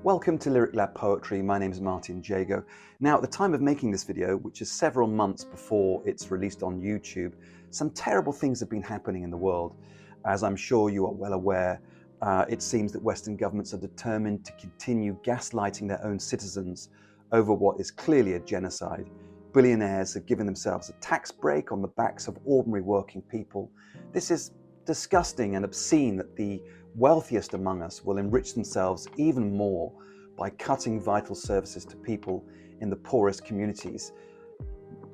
Welcome to Lyric Lab Poetry. My name is Martin Jago. Now, at the time of making this video, which is several months before it's released on YouTube, some terrible things have been happening in the world. As I'm sure you are well aware, it seems that Western governments are determined to continue gaslighting their own citizens over what is clearly a genocide. Billionaires have given themselves a tax break on the backs of ordinary working people. This is disgusting and obscene that the wealthiest among us will enrich themselves even more by cutting vital services to people in the poorest communities.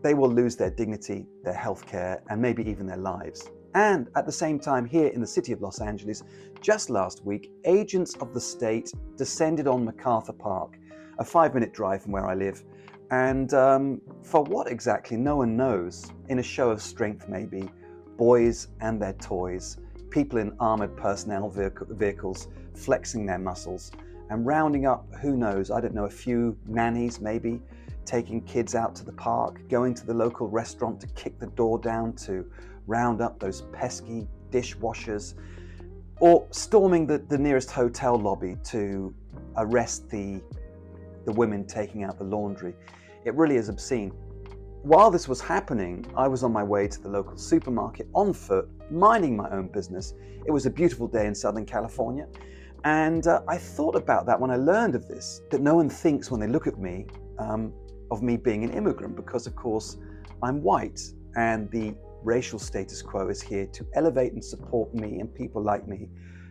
They will lose their dignity, their healthcare, and maybe even their lives. And at the same time, here in the city of Los Angeles, just last week, agents of the state descended on MacArthur Park, a 5-minute drive from where I live. And for what exactly, no one knows. In a show of strength, maybe. Boys and their toys, people in armored personnel vehicles flexing their muscles, and rounding up, who knows, I don't know, a few nannies maybe, taking kids out to the park, going to the local restaurant to kick the door down to round up those pesky dishwashers, or storming the nearest hotel lobby to arrest the women taking out the laundry. It really is obscene. While this was happening, I was on my way to the local supermarket on foot, minding my own business. It was a beautiful day in Southern California, and I thought about that when I learned of this, that no one thinks when they look at me of me being an immigrant, because of course I'm white, and the racial status quo is here to elevate and support me and people like me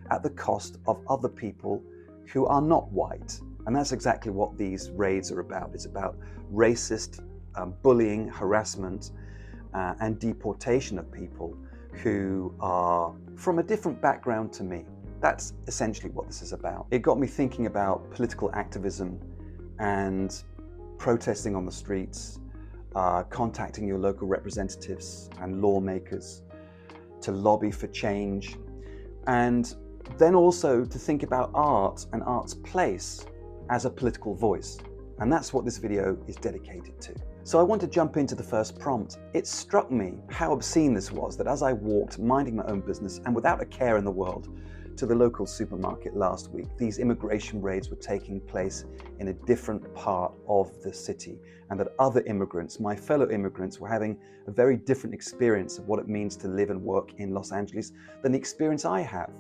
at the cost of other people who are not white. And that's exactly what these raids are about. It's about racist bullying, harassment, and deportation of people who are from a different background to me. That's essentially what this is about. It got me thinking about political activism and protesting on the streets, contacting your local representatives and lawmakers to lobby for change, and then also to think about art and art's place as a political voice. And that's what this video is dedicated to. So I want to jump into the first prompt. It struck me how obscene this was, that as I walked, minding my own business and without a care in the world, to the local supermarket last week, these immigration raids were taking place in a different part of the city, and that other immigrants, my fellow immigrants, were having a very different experience of what it means to live and work in Los Angeles than the experience I have.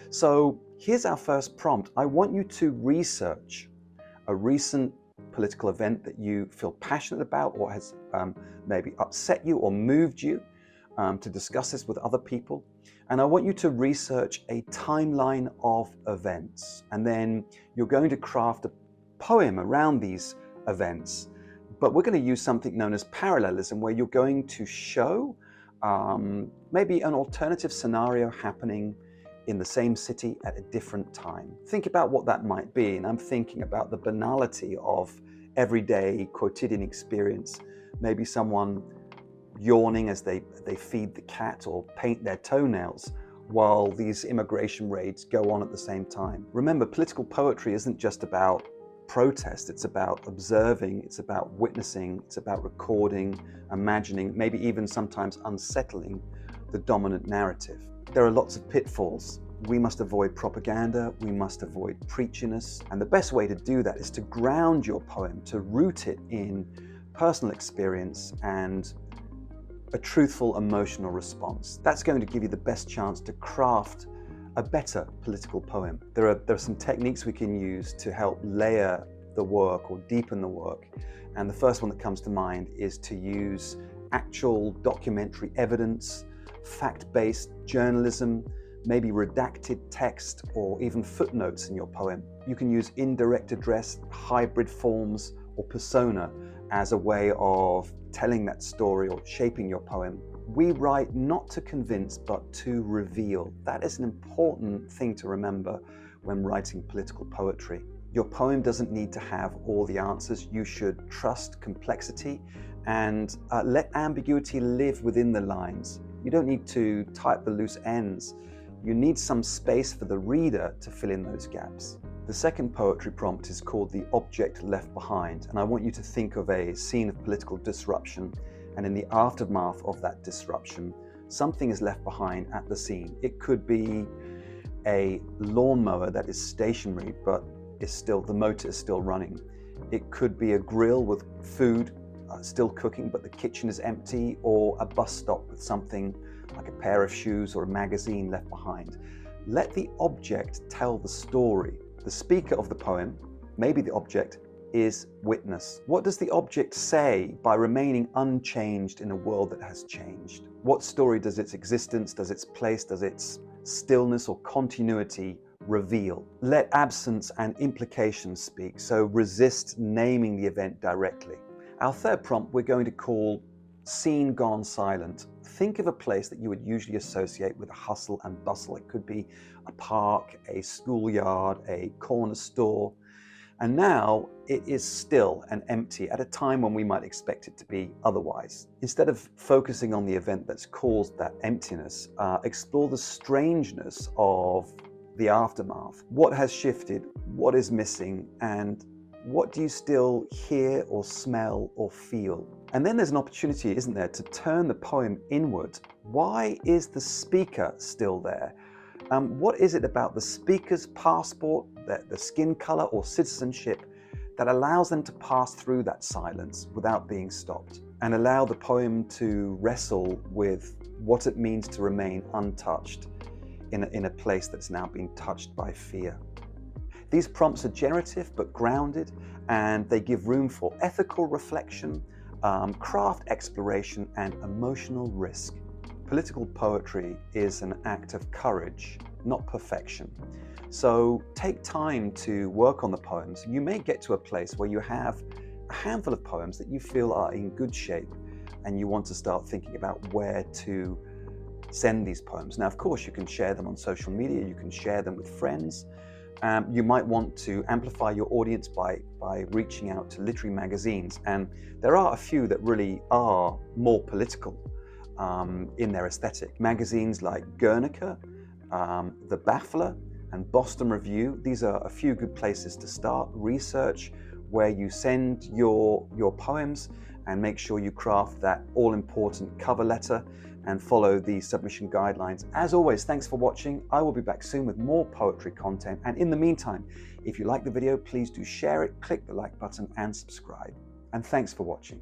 So here's our first prompt. I want you to research a recent political event that you feel passionate about, or has maybe upset you or moved you, to discuss this with other people. And I want you to research a timeline of events, and then you're going to craft a poem around these events. But we're going to use something known as parallelism, where you're going to show maybe an alternative scenario happening in the same city at a different time. Think about what that might be. And I'm thinking about the banality of everyday quotidian experience. Maybe someone yawning as they feed the cat or paint their toenails while these immigration raids go on at the same time. Remember, political poetry isn't just about protest, it's about observing, it's about witnessing, it's about recording, imagining, maybe even sometimes unsettling the dominant narrative. There are lots of pitfalls. We must avoid propaganda, we must avoid preachiness, and the best way to do that is to ground your poem, to root it in personal experience and a truthful emotional response. That's going to give you the best chance to craft a better political poem. There are some techniques we can use to help layer the work or deepen the work, and the first one that comes to mind is to use actual documentary evidence, fact-based journalism, maybe redacted text or even footnotes in your poem. You can use indirect address, hybrid forms, or persona as a way of telling that story or shaping your poem. We write not to convince, but to reveal. That is an important thing to remember when writing political poetry. Your poem doesn't need to have all the answers. You should trust complexity and let ambiguity live within the lines. You don't need to type the loose ends. You need some space for the reader to fill in those gaps. The second poetry prompt is called The Object Left Behind, and I want you to think of a scene of political disruption, and in the aftermath of that disruption, something is left behind at the scene. It could be a lawnmower that is stationary but the motor is still running. It could be a grill with food still cooking, but the kitchen is empty, or a bus stop with something like a pair of shoes or a magazine left behind. Let the object tell the story. The speaker of the poem, maybe the object, is witness. What does the object say by remaining unchanged in a world that has changed? What story does its existence, does its place, does its stillness or continuity reveal? Let absence and implications speak, so resist naming the event directly. Our third prompt we're going to call Scene Gone Silent. Think of a place that you would usually associate with hustle and bustle. It could be a park, a schoolyard, a corner store. And now it is still and empty at a time when we might expect it to be otherwise. Instead of focusing on the event that's caused that emptiness, explore the strangeness of the aftermath. What has shifted? What is missing? And what do you still hear or smell or feel? And then there's an opportunity, isn't there, to turn the poem inward. Why is the speaker still there? What is it about the speaker's passport, the skin color or citizenship, that allows them to pass through that silence without being stopped, and allow the poem to wrestle with what it means to remain untouched in a place that's now been touched by fear? These prompts are generative but grounded, and they give room for ethical reflection, craft exploration, and emotional risk. Political poetry is an act of courage, not perfection. So take time to work on the poems. You may get to a place where you have a handful of poems that you feel are in good shape, and you want to start thinking about where to send these poems. Now, of course, you can share them on social media, you can share them with friends. You might want to amplify your audience by reaching out to literary magazines, and there are a few that really are more political in their aesthetic. Magazines like Guernica, The Baffler, and Boston Review. These are a few good places to start. Research where you send your poems, and make sure you craft that all-important cover letter and follow the submission guidelines. As always, thanks for watching. I will be back soon with more poetry content. And in the meantime, if you like the video, please do share it, click the like button and subscribe. And thanks for watching.